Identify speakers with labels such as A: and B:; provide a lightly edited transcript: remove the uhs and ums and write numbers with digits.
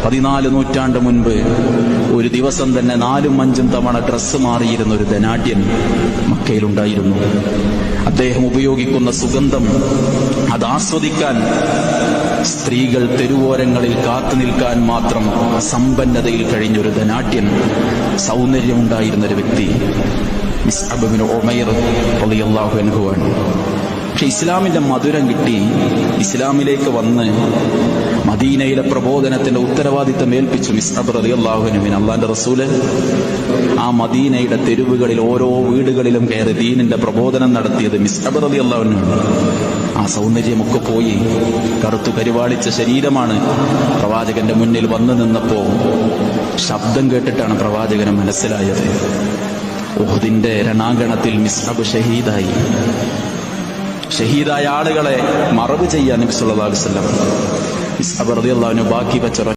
A: 14 നൂറ്റാണ്ട് മുൻപ് ഒരു ദിവസം തന്നെ 4-5 തവണ ഡ്രസ്സ് മാറിയിരുന്ന ഒരു ധനാഢ്യൻ മക്കയിലുണ്ടായിരുന്നു. അദ്ദേഹം ഉപയോഗിക്കുന്ന സുഗന്ധം അത് ആസ്വദിക്കാൻ സ്ത്രീകൾ തെരുവോരങ്ങളിൽ കാത്തു നിൽക്കാൻ മാത്രം സമ്പന്നതയിൽ കഴിഞ്ഞൊരു ധനാഢ്യൻ, സൗന്ദര്യമുണ്ടായിരുന്നൊരു വ്യക്തി മുസ്അബ് ഇബ്നു ഉമൈർ റളിയല്ലാഹു അൻഹു ആണ്. പക്ഷെ ഇസ്ലാമിന്റെ മധുരം കിട്ടി, ഇസ്ലാമിലേക്ക് വന്ന് മദീനയിലെ പ്രബോധനത്തിന്റെ ഉത്തരവാദിത്തം ഏൽപ്പിച്ചു മുസ്അബ് റളിയല്ലാഹു അൻഹുവിനെ അല്ലാഹുവിന്റെ റസൂല്. ആ മദീനയുടെ തെരുവുകളിൽ ഓരോ വീടുകളിലും കയറി ദീനിന്റെ പ്രബോധനം നടത്തിയത് മുസ്അബ് റളിയല്ലാഹു അൻഹു. ആ സൗന്ദര്യമൊക്കെ പോയി, കറുത്തു കരിവാളിച്ച ശരീരമാണ്. പ്രവാചകന്റെ മുന്നിൽ വന്നു നിന്നപ്പോ ശബ്ദം കേട്ടിട്ടാണ് പ്രവാചകന് മനസ്സിലായത്, ഉഹുദിന്റെ രണാങ്കണത്തിൽ മുസ്അബ് ഷഹീദായി. ഷഹീദായ ആളുകളെ മറവ് ചെയ്യാൻ നബി സല്ലല്ലാഹു അലൈഹി വസല്ലം മുസ്അബ് റളിയല്ലാഹു അൻഹു ബാക്കി വെച്ച